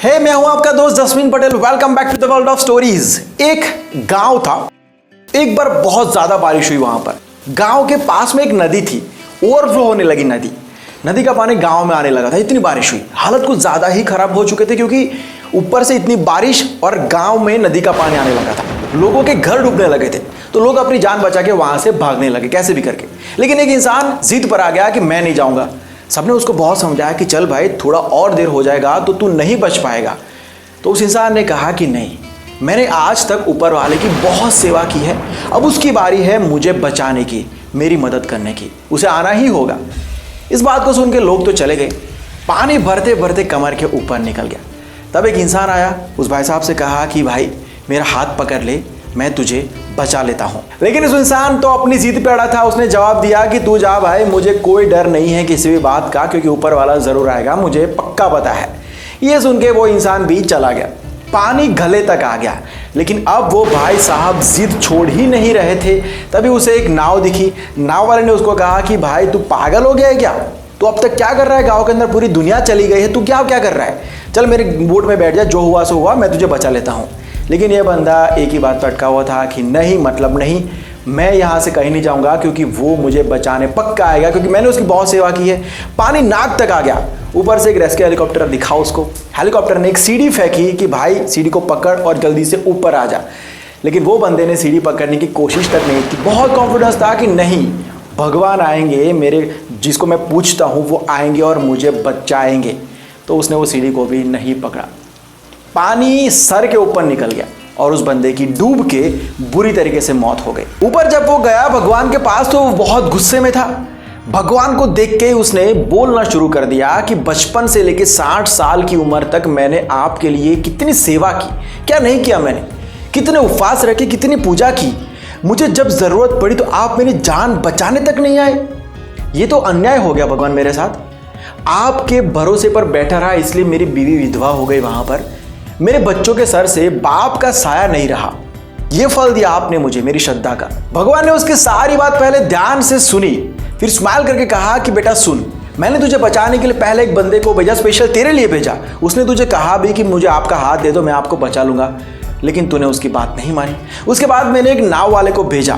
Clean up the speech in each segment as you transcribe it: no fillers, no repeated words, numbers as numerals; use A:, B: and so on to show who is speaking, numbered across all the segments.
A: हे मैं हूं आपका दोस्त Jasmine Patel. Welcome back to the world of stories. एक गांव था। एक बार बहुत ज्यादा बारिश हुई वहां पर। गांव के पास में एक नदी थी। ओवरफ्लो होने लगी नदी का पानी गांव में आने लगा था। इतनी बारिश हुई, हालत कुछ ज्यादा ही खराब हो चुके थे क्योंकि ऊपर से इतनी बारिश और गांव में नदी का पानी आने लगा था। लोगों के घर डूबने लगे थे तो लोग अपनी जान बचा के वहां से भागने लगे कैसे भी करके। लेकिन एक इंसान जिद पर आ गया कि मैं नहीं जाऊंगा। सबने उसको बहुत समझाया कि चल भाई थोड़ा और देर हो जाएगा तो तू नहीं बच पाएगा। तो उस इंसान ने कहा कि नहीं, मैंने आज तक ऊपर वाले की बहुत सेवा की है, अब उसकी बारी है मुझे बचाने की, मेरी मदद करने की, उसे आना ही होगा। इस बात को सुन के लोग तो चले गए। पानी भरते भरते कमर के ऊपर निकल गया। तब एक इंसान आया, उस भाई साहब से कहा कि भाई मेरा हाथ पकड़ ले, मैं तुझे बचा लेता हूं। लेकिन उस इंसान तो अपनी जिद पे अड़ा था। उसने जवाब दिया कि तू जा भाई, मुझे कोई डर नहीं है किसी भी बात का, क्योंकि ऊपर वाला जरूर आएगा, मुझे पक्का पता है। ये सुन के वो इंसान भी चला गया। पानी गले तक आ गया। लेकिन अब वो भाई साहब जिद छोड़ ही नहीं रहे थे। तभी उसे एक नाव दिखी। नाव वाले ने उसको कहा कि भाई तू पागल हो गया है क्या? तू अब तक क्या कर रहा है? गांव के अंदर पूरी दुनिया चली गई है, तू क्या कर रहा है? चल मेरे बोट में बैठ जा, जो हुआ सो हुआ, मैं तुझे बचा लेता हूँ। लेकिन ये बंदा एक ही बात पर अटका हुआ था कि नहीं, मतलब नहीं, मैं यहाँ से कहीं नहीं जाऊँगा, क्योंकि वो मुझे बचाने पक्का आएगा, क्योंकि मैंने उसकी बहुत सेवा की है। पानी नाक तक आ गया। ऊपर से एक रेस्क्यू हेलीकॉप्टर दिखा उसको। हेलीकॉप्टर ने एक सीढ़ी फेंकी कि भाई सीढ़ी को पकड़ और जल्दी से ऊपर आ जा। लेकिन वो बंदे ने सीढ़ी पकड़ने की कोशिश तक नहीं की। बहुत कॉन्फिडेंस था कि नहीं, भगवान आएंगे, मेरे जिसको मैं पूछता हूँ वो आएंगे और मुझे बचाएंगे। तो उसने वो सीढ़ी को भी नहीं पकड़ा। पानी सर के ऊपर निकल गया और उस बंदे की डूब के बुरी तरीके से मौत हो गई। ऊपर जब वो गया भगवान के पास तो वो बहुत गुस्से में था। भगवान को देख के उसने बोलना शुरू कर दिया कि बचपन से लेके 60 साल की उम्र तक मैंने आपके लिए कितनी सेवा की, क्या नहीं किया मैंने, कितने उपवास रखे, कितनी पूजा की। मुझे जब जरूरत पड़ी तो आप मेरी जान बचाने तक नहीं आए। ये तो अन्याय हो गया भगवान मेरे साथ। आपके भरोसे पर बैठा रहा इसलिए मेरी बीवी विधवा हो गई। वहां पर मेरे बच्चों के सर से बाप का साया नहीं रहा। ये फल दिया आपने मुझे मेरी श्रद्धा का। भगवान ने उसकी सारी बात पहले ध्यान से सुनी, फिर स्माइल करके कहा कि बेटा सुन, मैंने तुझे बचाने के लिए पहले एक बंदे को भेजा, स्पेशल तेरे लिए भेजा। उसने तुझे कहा भी कि मुझे आपका हाथ दे दो, मैं आपको बचा लूंगा। लेकिन तूने उसकी बात नहीं मानी। उसके बाद मैंने एक नाव वाले को भेजा,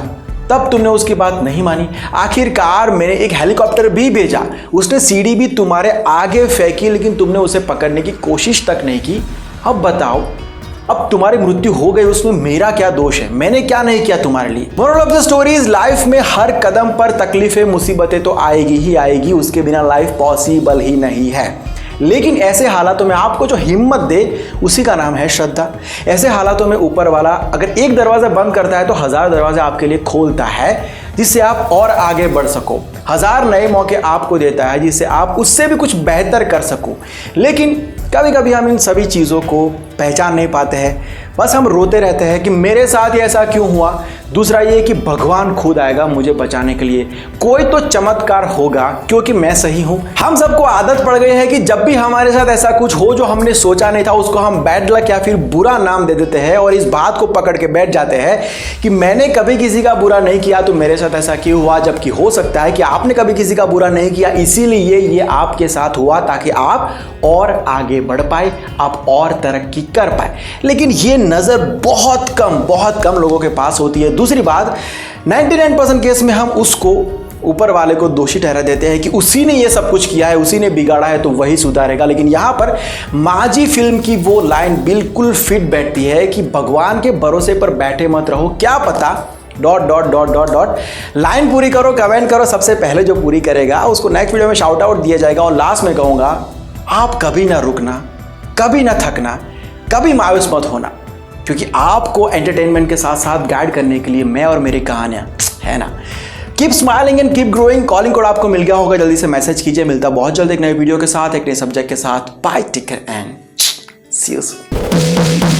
A: तब तुमने उसकी बात नहीं मानी। आखिरकार मैंने एक हेलीकॉप्टर भी भेजा, उसने सीढ़ी भी तुम्हारे आगे फेंकी, लेकिन तुमने उसे पकड़ने की कोशिश तक नहीं की। अब बताओ, अब तुम्हारी मृत्यु हो गई, उसमें मेरा क्या दोष है? मैंने क्या नहीं किया तुम्हारे लिए? Moral of the story is, life में हर कदम पर तकलीफें, मुसीबतें तो आएगी ही आएगी, उसके बिना लाइफ पॉसिबल ही नहीं है। लेकिन ऐसे हालातों में आपको जो हिम्मत दे उसी का नाम है श्रद्धा। ऐसे हालातों में ऊपर वाला अगर एक दरवाजा बंद करता है तो 1000 दरवाजे आपके लिए खोलता है, जिससे आप और आगे बढ़ सको। 1000 नए मौके आपको देता है जिससे आप उससे भी कुछ बेहतर कर सको। लेकिन कभी कभी हम इन सभी चीज़ों को पहचान नहीं पाते हैं। बस हम रोते रहते हैं कि मेरे साथ ही ऐसा क्यों हुआ। दूसरा ये कि भगवान खुद आएगा मुझे बचाने के लिए, कोई तो चमत्कार होगा क्योंकि मैं सही हूं। हम सबको आदत पड़ गई है कि जब भी हमारे साथ ऐसा कुछ हो जो हमने सोचा नहीं था, उसको हम बैड लक या फिर बुरा नाम दे देते हैं और इस बात को पकड़ के बैठ जाते हैं कि मैंने कभी किसी का बुरा नहीं किया तो मेरे साथ ऐसा क्यों हुआ। जबकि हो सकता है कि आपने कभी किसी का बुरा नहीं किया, इसीलिए ये आपके साथ हुआ, ताकि आप और आगे बढ़ पाए, आप और तरक्की कर पाए। लेकिन ये नज़र बहुत कम लोगों के पास होती है। दूसरी बात, 99% केस में हम उसको, ऊपर वाले को दोषी ठहरा देते हैं कि उसी ने ये सब कुछ किया है, उसी ने बिगाड़ा है तो वही सुधारेगा। लेकिन यहाँ पर माजी फिल्म की वो लाइन बिल्कुल फिट बैठती है कि भगवान के भरोसे पर बैठे मत रहो, क्या पता ... लाइन पूरी करो, कमेंट करो। सबसे पहले जो पूरी करेगा उसको नेक्स्ट वीडियो में शाउट आउट दिया जाएगा। और लास्ट में कहूँगा, आप कभी ना रुकना, कभी ना थकना, कभी मायूस मत होना, क्योंकि आपको एंटरटेनमेंट के साथ साथ गाइड करने के लिए मैं और मेरी कहानियां है ना। Keep smiling and keep growing. Calling code आपको मिल गया होगा, जल्दी से मैसेज कीजिए। मिलता बहुत जल्द एक नई वीडियो के साथ, एक नए सब्जेक्ट के साथ। Bye, take care and see you soon.